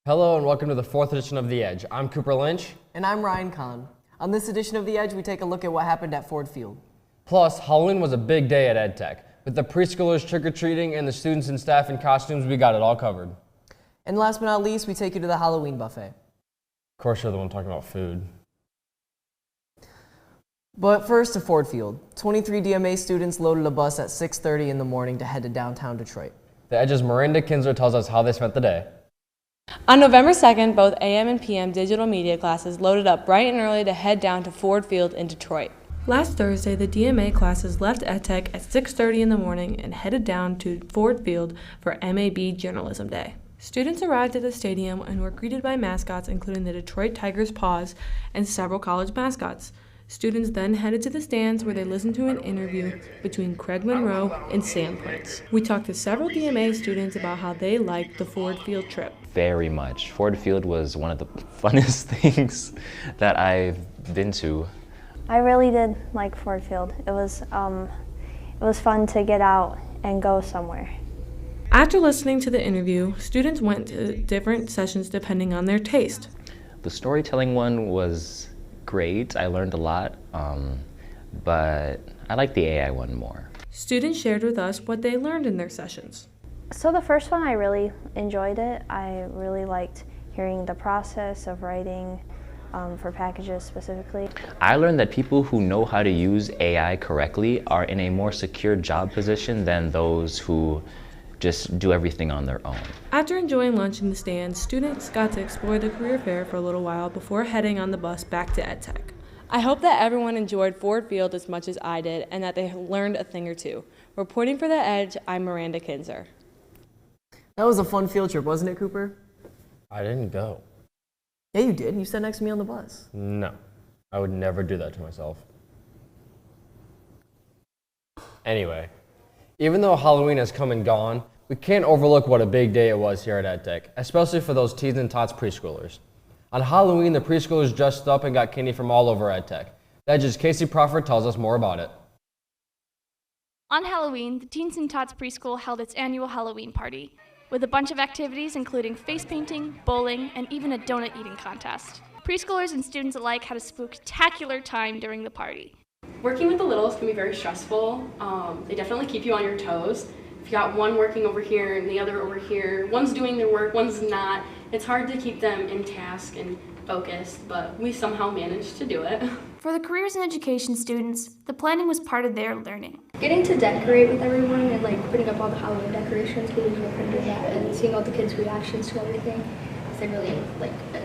Hello and welcome to the 4th edition of The Edge. I'm Cooper Lynch. And I'm Ryan Kahn. On this edition of The Edge, we take a look at what happened at Ford Field. Plus, Halloween was a big day at EdTech. With the preschoolers trick-or-treating and the students and staff in costumes, we got it all covered. And last but not least, we take you to the Halloween buffet. Of course, you're the one talking about food. But first to Ford Field. 23 DMA students loaded a bus at 6:30 in the morning to head to downtown Detroit. The Edge's Miranda Kinzer tells us how they spent the day. On November 2nd, both AM and PM digital media classes loaded up bright and early to head down to Ford Field in Detroit. Last Thursday, the DMA classes left EdTech at 6:30 in the morning and headed down to Ford Field for MAB Journalism Day. Students arrived at the stadium and were greeted by mascots including the Detroit Tigers Paws and several college mascots. Students then headed to the stands where they listened to an interview between Craig Monroe and Sam Prince. We talked to several DMA students about how they liked the Ford Field trip. Very much. Ford Field was one of the funnest things that I've been to. I really did like Ford Field. It was fun to get out and go somewhere. After listening to the interview, students went to different sessions depending on their taste. The storytelling one was great. I learned a lot, but I like the AI one more. Students shared with us what they learned in their sessions. So the first one, I really enjoyed it. I really liked hearing the process of writing for packages specifically. I learned that people who know how to use AI correctly are in a more secure job position than those who just do everything on their own. After enjoying lunch in the stands, students got to explore the career fair for a little while before heading on the bus back to EdTech. I hope that everyone enjoyed Ford Field as much as I did and that they learned a thing or two. Reporting for The Edge, I'm Miranda Kinzer. That was a fun field trip, wasn't it, Cooper? I didn't go. Yeah, you did. You sat next to me on the bus. No, I would never do that to myself. Anyway, even though Halloween has come and gone, we can't overlook what a big day it was here at EdTech, especially for those Teens N Tots preschoolers. On Halloween, the preschoolers dressed up and got candy from all over EdTech. The Edge's Casey Crawford tells us more about it. On Halloween, the Teens N Tots Preschool held its annual Halloween party, with a bunch of activities including face painting, bowling, and even a donut eating contest. Preschoolers and students alike had a spooktacular time during the party. Working with the littles can be very stressful. They definitely keep you on your toes. If you got one working over here and the other over here, one's doing their work, one's not, it's hard to keep them in task and focused, but we somehow managed to do it. For the careers and education students, the planning was part of their learning. Getting to decorate with everyone and putting up all the Halloween decorations, we really enjoyed that, and seeing all the kids' reactions to everything. They really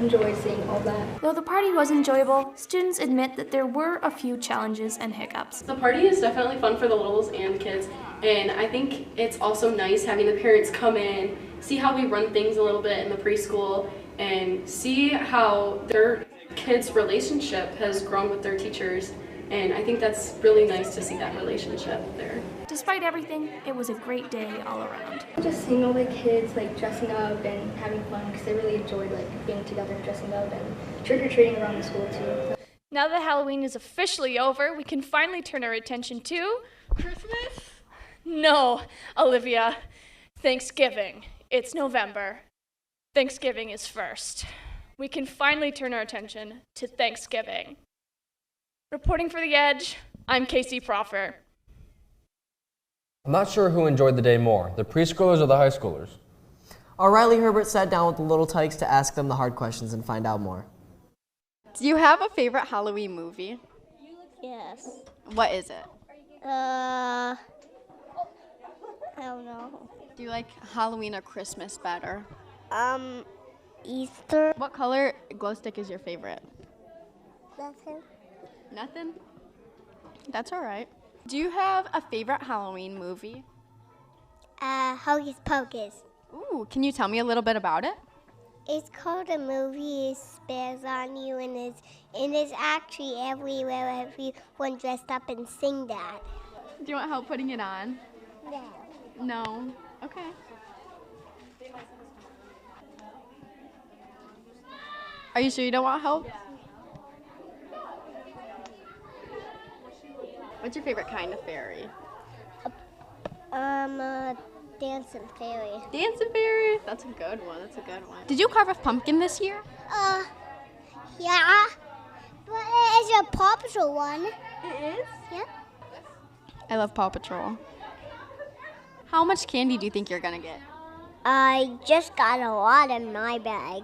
enjoyed seeing all that. Though the party was enjoyable, students admit that there were a few challenges and hiccups. The party is definitely fun for the littles and kids, and I think it's also nice having the parents come in, see how we run things a little bit in the preschool, and see how their kids' relationship has grown with their teachers. And I think that's really nice to see that relationship there. Despite everything, it was a great day all around. Just seeing all the kids dressing up and having fun, because they really enjoyed being together and dressing up, and trick-or-treating around the school too. Now that Halloween is officially over, we can finally turn our attention to Christmas? No, Olivia. Thanksgiving. It's November. Thanksgiving is first. We can finally turn our attention to Thanksgiving. Reporting for The Edge, I'm Casey Crawford. I'm not sure who enjoyed the day more, the preschoolers or the high schoolers. Our Riley Herbert sat down with the little tykes to ask them the hard questions and find out more. Do you have a favorite Halloween movie? Yes. What is it? I don't know. Do you like Halloween or Christmas better? Easter. What color glow stick is your favorite? Nothing. Nothing? That's all right. Do you have a favorite Halloween movie? Hocus Pocus. Ooh, can you tell me a little bit about it? It's called a movie. It bears on you, and it's actually everywhere. Everyone dressed up and sing that. Do you want help putting it on? No. No? Okay. Are you sure you don't want help? What's your favorite kind of fairy? Dancing fairy. Dancing fairy. That's a good one. That's a good one. Did you carve a pumpkin this year? Yeah. But it's a Paw Patrol one. It is? Yeah. I love Paw Patrol. How much candy do you think you're gonna get? I just got a lot in my bag.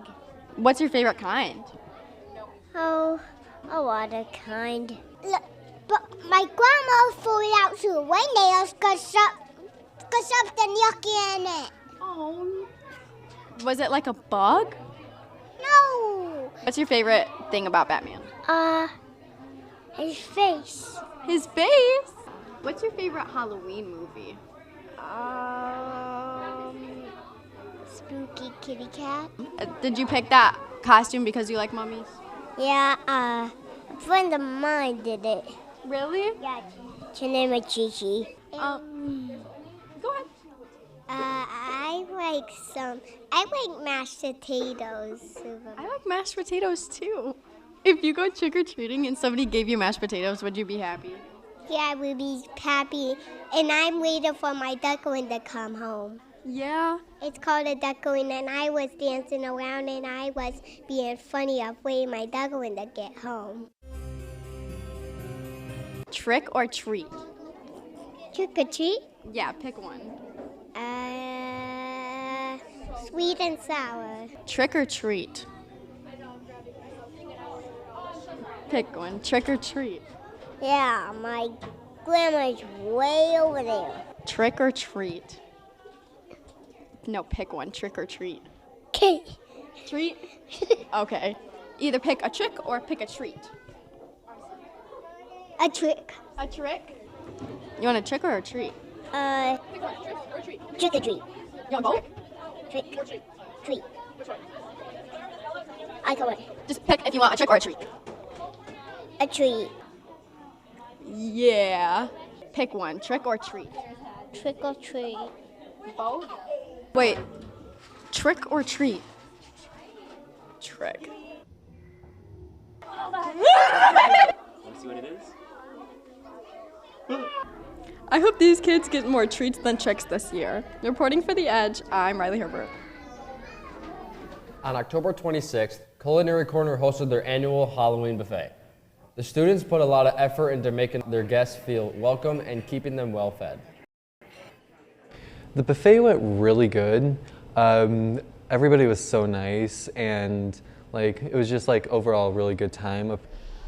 What's your favorite kind? Oh, a lot of kind. Look, but my grandma threw it out to the windows because something yucky in it. Oh. Was it like a bug? No. What's your favorite thing about Batman? His face. His face? What's your favorite Halloween movie? Spooky Kitty Cat. Did you pick that costume because you like mummies? Yeah, a friend of mine did it. Really? Yeah, her name is Gigi. Go ahead. I like mashed potatoes. I like mashed potatoes too. If you go trick-or-treating and somebody gave you mashed potatoes, would you be happy? Yeah, I would be happy. And I'm waiting for my duckling to come home. Yeah. It's called a duckling, and I was dancing around and I was being funny of waiting my duckling to get home. Trick or treat? Trick or treat? Yeah, pick one. Sweet and sour. Trick or treat? Pick one. Trick or treat? Yeah, my grandma's way over there. Trick or treat? No, pick one. Trick or treat? Okay. Treat? Okay. Either pick a trick or pick a treat. A trick. A trick? You want a trick or a treat? Trick or treat. You want both? Trick. Treat. I go away. Just pick if you want a trick or a treat. A treat. Yeah. Pick one. Trick or treat? Trick or treat. Both? Wait. Trick or treat? Trick. Want to see what it is? I hope these kids get more treats than tricks this year. Reporting for The Edge, I'm Riley Herbert. On October 26th, Culinary Corner hosted their annual Halloween buffet. The students put a lot of effort into making their guests feel welcome and keeping them well fed. The buffet went really good. Everybody was so nice, and it was just overall a really good time.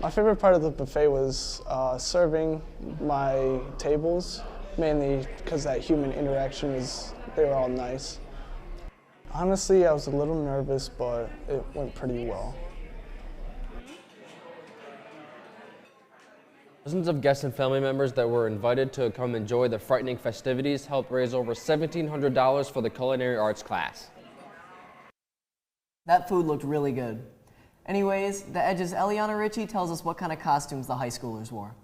My favorite part of the buffet was serving my tables, mainly because that human interaction they were all nice. Honestly, I was a little nervous, but it went pretty well. Dozens of guests and family members that were invited to come enjoy the frightening festivities helped raise over $1,700 for the culinary arts class. That food looked really good. Anyways, The Edge's Eliana Ritchie tells us what kind of costumes the high schoolers wore.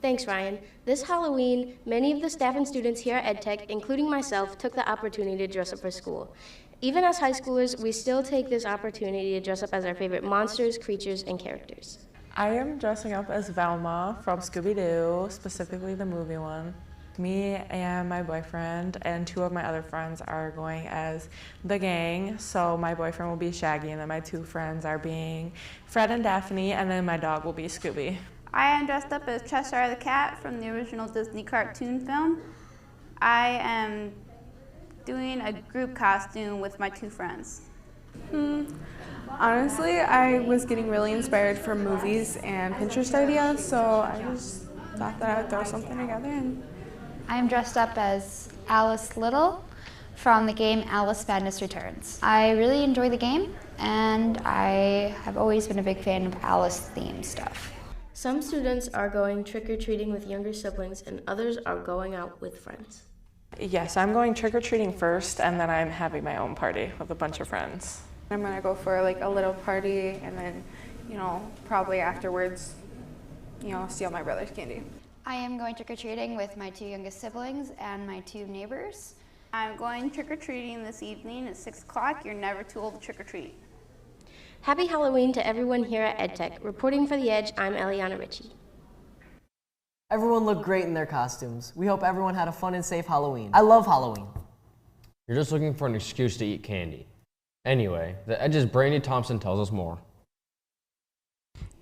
Thanks, Ryan. This Halloween, many of the staff and students here at EdTech, including myself, took the opportunity to dress up for school. Even as high schoolers, we still take this opportunity to dress up as our favorite monsters, creatures, and characters. I am dressing up as Velma from Scooby-Doo, specifically the movie one. Me and my boyfriend and two of my other friends are going as the gang. So my boyfriend will be Shaggy, and then my two friends are being Fred and Daphne, and then my dog will be Scooby. I am dressed up as Cheshire the Cat from the original Disney cartoon film. I am doing a group costume with my two friends. Honestly, I was getting really inspired from movies and Pinterest ideas, so I just thought that I would throw something together. I am dressed up as Alice Little from the game Alice Madness Returns. I really enjoy the game, and I have always been a big fan of Alice-themed stuff. Some students are going trick-or-treating with younger siblings, and others are going out with friends. Yes, I'm going trick-or-treating first, and then I'm having my own party with a bunch of friends. I'm gonna go for a little party, and then, probably afterwards, steal my brother's candy. I am going trick-or-treating with my two youngest siblings and my two neighbors. I'm going trick-or-treating this evening at 6 o'clock. You're never too old to trick-or-treat. Happy Halloween to everyone here at EdTech. Reporting for The Edge, I'm Eliana Ritchie. Everyone looked great in their costumes. We hope everyone had a fun and safe Halloween. I love Halloween. You're just looking for an excuse to eat candy. Anyway, the Edge's Brandy Thompson tells us more.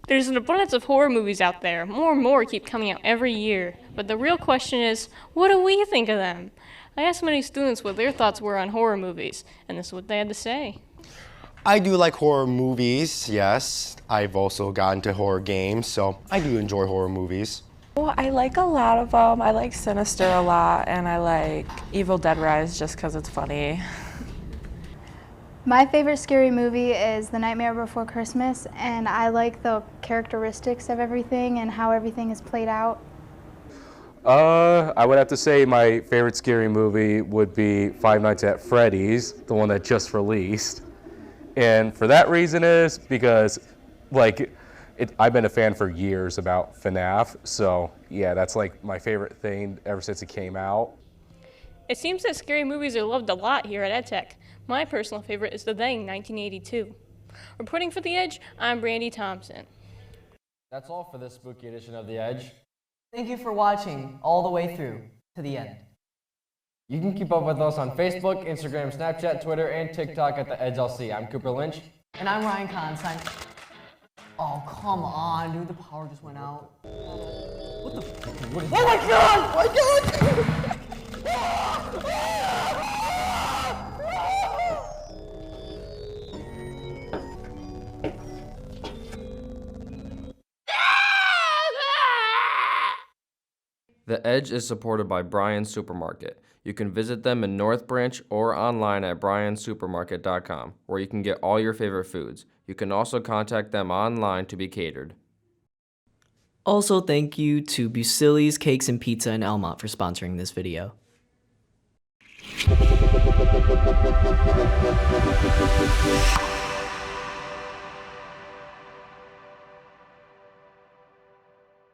There's an abundance of horror movies out there. More and more keep coming out every year. But the real question is, what do we think of them? I asked many students what their thoughts were on horror movies, and this is what they had to say. I do like horror movies, yes. I've also gotten to horror games, so I do enjoy horror movies. Well, I like a lot of them. I like Sinister a lot, and I like Evil Dead Rise just because it's funny. My favorite scary movie is The Nightmare Before Christmas, and I like the characteristics of everything and how everything is played out. I would have to say my favorite scary movie would be Five Nights at Freddy's, the one that just released. And for that reason is because, I've been a fan for years about FNAF, so yeah, that's like my favorite thing ever since it came out. It seems that scary movies are loved a lot here at EdTech. My personal favorite is The Thing, 1982. Reporting for The Edge, I'm Brandy Thompson. That's all for this spooky edition of The Edge. Thank you for watching all the way through to the end. You can keep up with us on Facebook, Instagram, Snapchat, Twitter, and TikTok at The Edge LC. I'm Cooper Lynch. And I'm Ryan Consign. Oh, come on, dude. The power just went out. What the f? What is oh my god! My god! The Edge is supported by Bryan's Supermarket. You can visit them in North Branch or online at bryansupermarket.com, where you can get all your favorite foods. You can also contact them online to be catered. Also, thank you to Busili's Cakes and Pizza in Elmont for sponsoring this video.